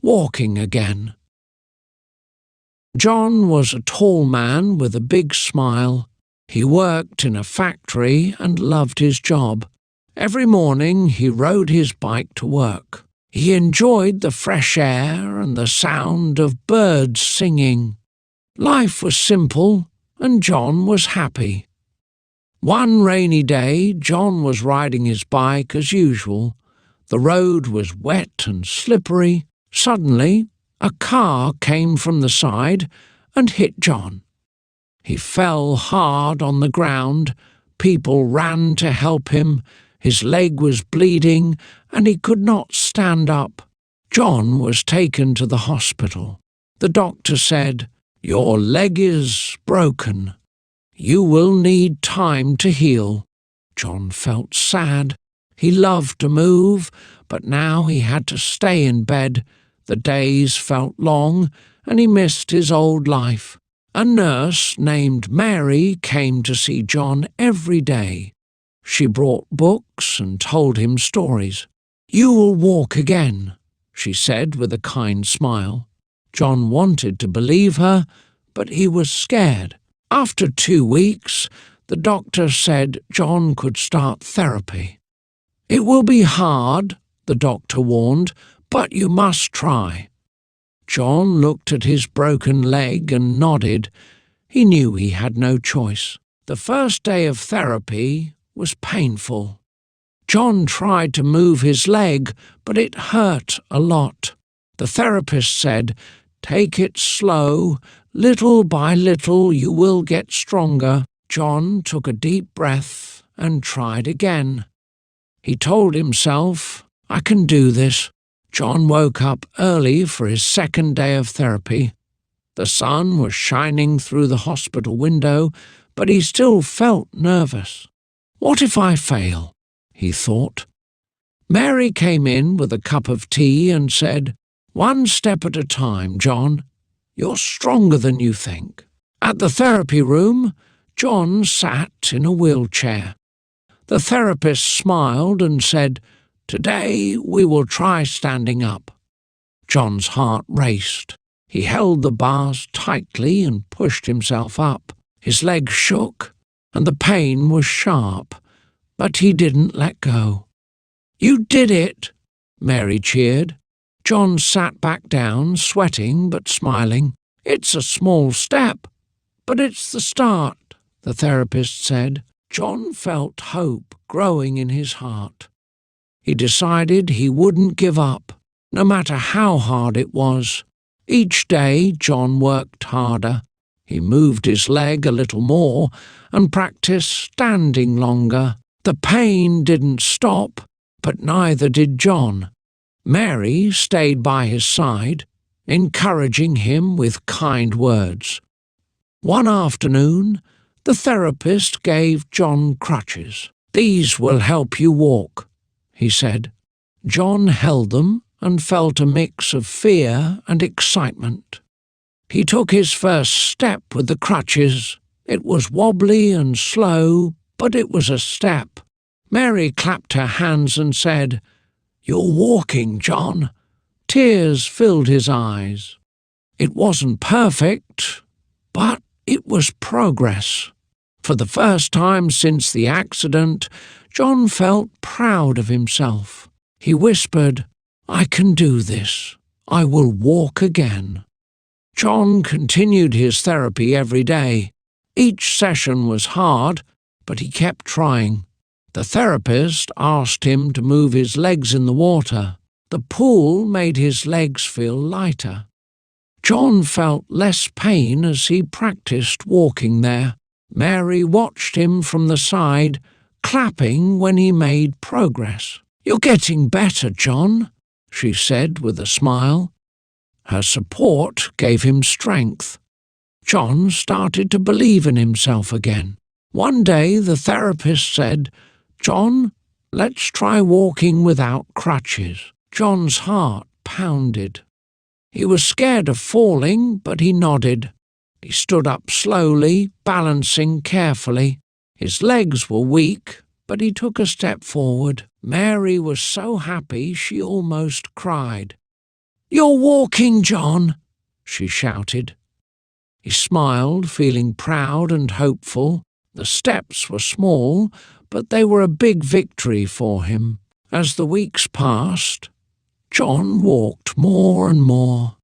walking again. John was a tall man with a big smile. He worked in a factory and loved his job. Every morning he rode his bike to work. He enjoyed the fresh air and the sound of birds singing. Life was simple, and John was happy. One rainy day, John was riding his bike as usual. The road was wet and slippery. Suddenly, a car came from the side and hit John. He fell hard on the ground. People ran to help him. His leg was bleeding and he could not stand up. John was taken to the hospital. The doctor said, "Your leg is broken. You will need time to heal." John felt sad. He loved to move, but now he had to stay in bed. The days felt long, and he missed his old life. A nurse named Mary came to see John every day. She brought books and told him stories. "You will walk again," she said with a kind smile. John wanted to believe her, but he was scared. After 2 weeks, the doctor said John could start therapy. "It will be hard," the doctor warned, "but you must try." John looked at his broken leg and nodded. He knew he had no choice. The first day of therapy was painful. John tried to move his leg, but it hurt a lot. The therapist said, "Take it slow. Little by little you will get stronger." John took a deep breath and tried again. He told himself, "I can do this." John woke up early for his second day of therapy. The sun was shining through the hospital window, but he still felt nervous. "What if I fail?" he thought. Mary came in with a cup of tea and said, "One step at a time, John. You're stronger than you think." At the therapy room, John sat in a wheelchair. The therapist smiled and said, "Today we will try standing up." John's heart raced. He held the bars tightly and pushed himself up. His legs shook, and the pain was sharp, but he didn't let go. "You did it!" Mary cheered. John sat back down, sweating but smiling. "It's a small step, but it's the start," the therapist said. John felt hope growing in his heart. He decided he wouldn't give up, no matter how hard it was. Each day John worked harder. He moved his leg a little more and practiced standing longer. The pain didn't stop, but neither did John. Mary stayed by his side, encouraging him with kind words. One afternoon, the therapist gave John crutches. "These will help you walk," he said. John held them and felt a mix of fear and excitement. He took his first step with the crutches. It was wobbly and slow, but it was a step. Mary clapped her hands and said, "You're walking, John." Tears filled his eyes. It wasn't perfect, but it was progress. For the first time since the accident, John felt proud of himself. He whispered, "I can do this. I will walk again." John continued his therapy every day. Each session was hard, but he kept trying. The therapist asked him to move his legs in the water. The pool made his legs feel lighter. John felt less pain as he practiced walking there. Mary watched him from the side, clapping when he made progress. "You're getting better, John," she said with a smile. Her support gave him strength. John started to believe in himself again. One day the therapist said, "John, let's try walking without crutches." John's heart pounded. He was scared of falling, but he nodded. He stood up slowly, balancing carefully. His legs were weak, but he took a step forward. Mary was so happy she almost cried. "You're walking, John!" she shouted. He smiled, feeling proud and hopeful. The steps were small, but they were a big victory for him. As the weeks passed, John walked more and more.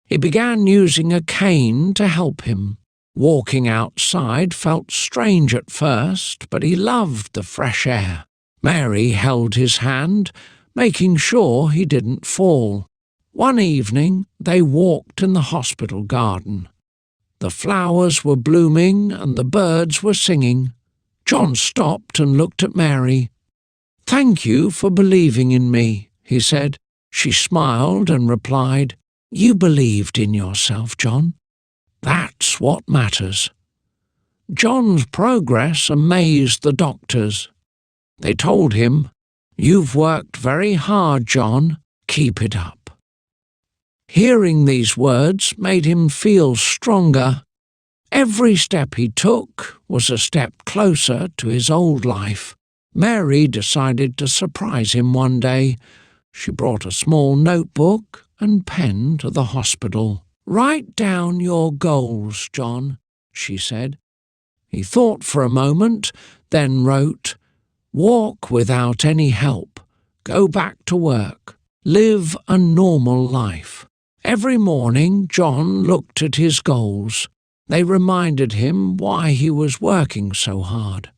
He began using a cane to help him. Walking outside felt strange at first, but he loved the fresh air. Mary held his hand, making sure he didn't fall. One evening, they walked in the hospital garden. The flowers were blooming and the birds were singing. John stopped and looked at Mary. "Thank you for believing in me," he said. She smiled and replied, "You believed in yourself, John. That's what matters." John's progress amazed the doctors. They told him, "You've worked very hard, John. Keep it up." Hearing these words made him feel stronger. Every step he took was a step closer to his old life. Mary decided to surprise him one day. She brought a small notebook and pen to the hospital. "Write down your goals, John," she said. He thought for a moment, then wrote, "Walk without any help, go back to work, live a normal life." Every morning, John looked at his goals. They reminded him why he was working so hard.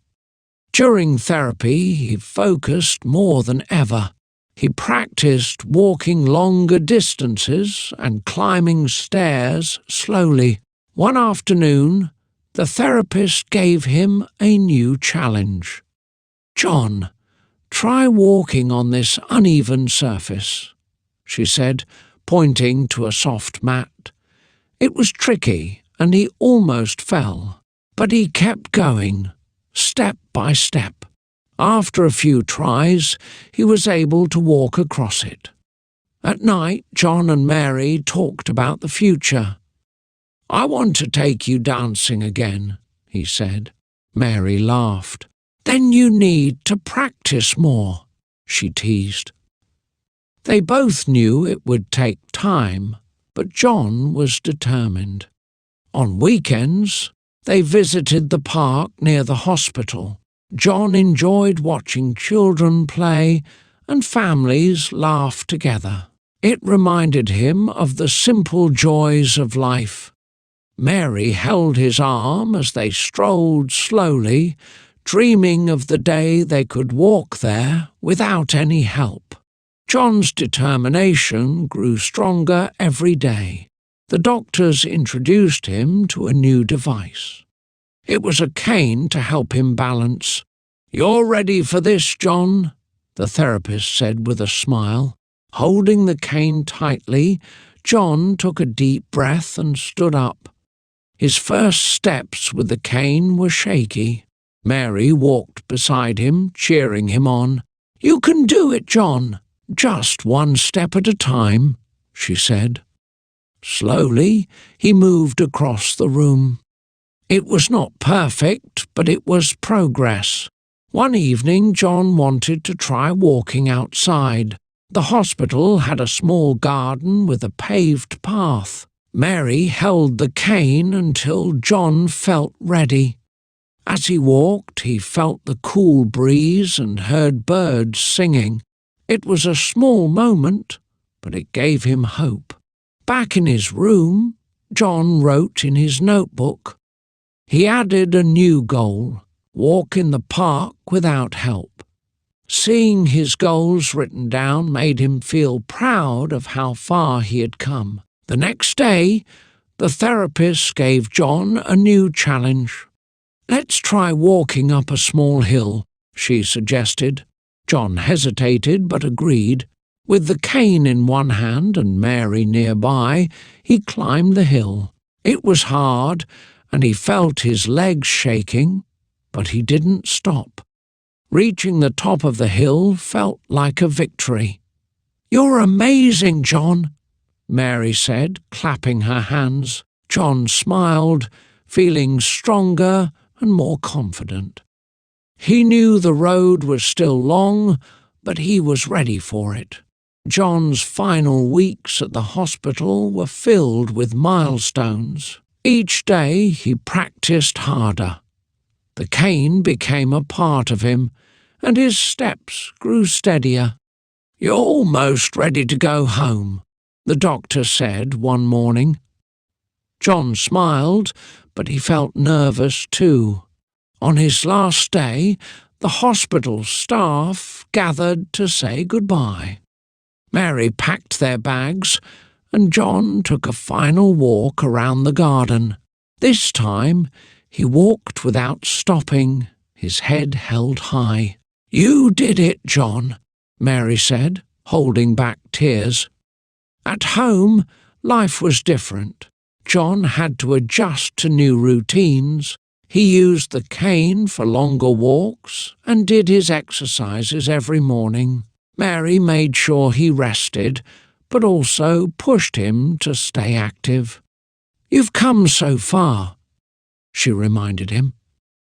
During therapy, he focused more than ever. He practiced walking longer distances and climbing stairs slowly. One afternoon, the therapist gave him a new challenge. "John, try walking on this uneven surface," she said, pointing to a soft mat. It was tricky, and he almost fell, but he kept going, step by step. After a few tries, he was able to walk across it. At night, John and Mary talked about the future. "I want to take you dancing again," he said. Mary laughed. "Then you need to practice more," she teased. They both knew it would take time, but John was determined. On weekends, they visited the park near the hospital. John enjoyed watching children play and families laugh together. It reminded him of the simple joys of life. Mary held his arm as they strolled slowly, dreaming of the day they could walk there without any help. John's determination grew stronger every day. The doctors introduced him to a new device. It was a cane to help him balance. "You're ready for this, John," the therapist said with a smile. Holding the cane tightly, John took a deep breath and stood up. His first steps with the cane were shaky. Mary walked beside him, cheering him on. "You can do it, John. Just one step at a time," she said. Slowly, he moved across the room. It was not perfect, but it was progress. One evening, John wanted to try walking outside. The hospital had a small garden with a paved path. Mary held the cane until John felt ready. As he walked, he felt the cool breeze and heard birds singing. It was a small moment, but it gave him hope. Back in his room, John wrote in his notebook. He added a new goal: walk in the park without help. Seeing his goals written down made him feel proud of how far he had come. The next day, the therapist gave John a new challenge. "Let's try walking up a small hill," she suggested. John hesitated but agreed. With the cane in one hand and Mary nearby, he climbed the hill. It was hard, and he felt his legs shaking, but he didn't stop. Reaching the top of the hill felt like a victory. "You're amazing, John," Mary said, clapping her hands. John smiled, feeling stronger and more confident. He knew the road was still long, but he was ready for it. John's final weeks at the hospital were filled with milestones. Each day he practiced harder. The cane became a part of him, and his steps grew steadier. "You're almost ready to go home," the doctor said one morning. John smiled, but he felt nervous too. On his last day, the hospital staff gathered to say goodbye. Mary packed their bags, and John took a final walk around the garden. This time he walked without stopping, his head held high. "You did it, John," Mary said, holding back tears. At home, life was different. John had to adjust to new routines. He used the cane for longer walks and did his exercises every morning. Mary made sure he rested, but also pushed him to stay active. "You've come so far," she reminded him.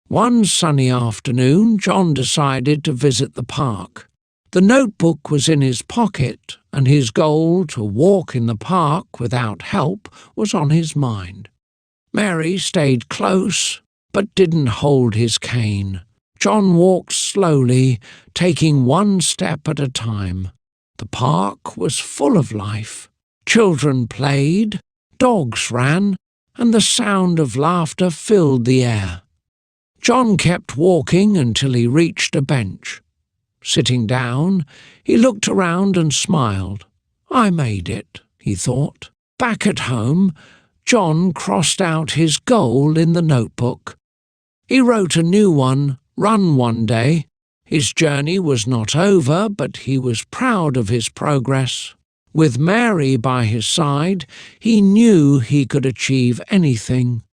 One sunny afternoon, John decided to visit the park. The notebook was in his pocket, and his goal to walk in the park without help was on his mind. Mary stayed close, but didn't hold his cane. John walked slowly, taking one step at a time. The park was full of life. Children played, dogs ran, and the sound of laughter filled the air. John kept walking until he reached a bench. Sitting down, he looked around and smiled. "I made it," he thought. Back at home, John crossed out his goal in the notebook. He wrote a new one, "Run one day." His journey was not over, but he was proud of his progress. With Mary by his side, he knew he could achieve anything.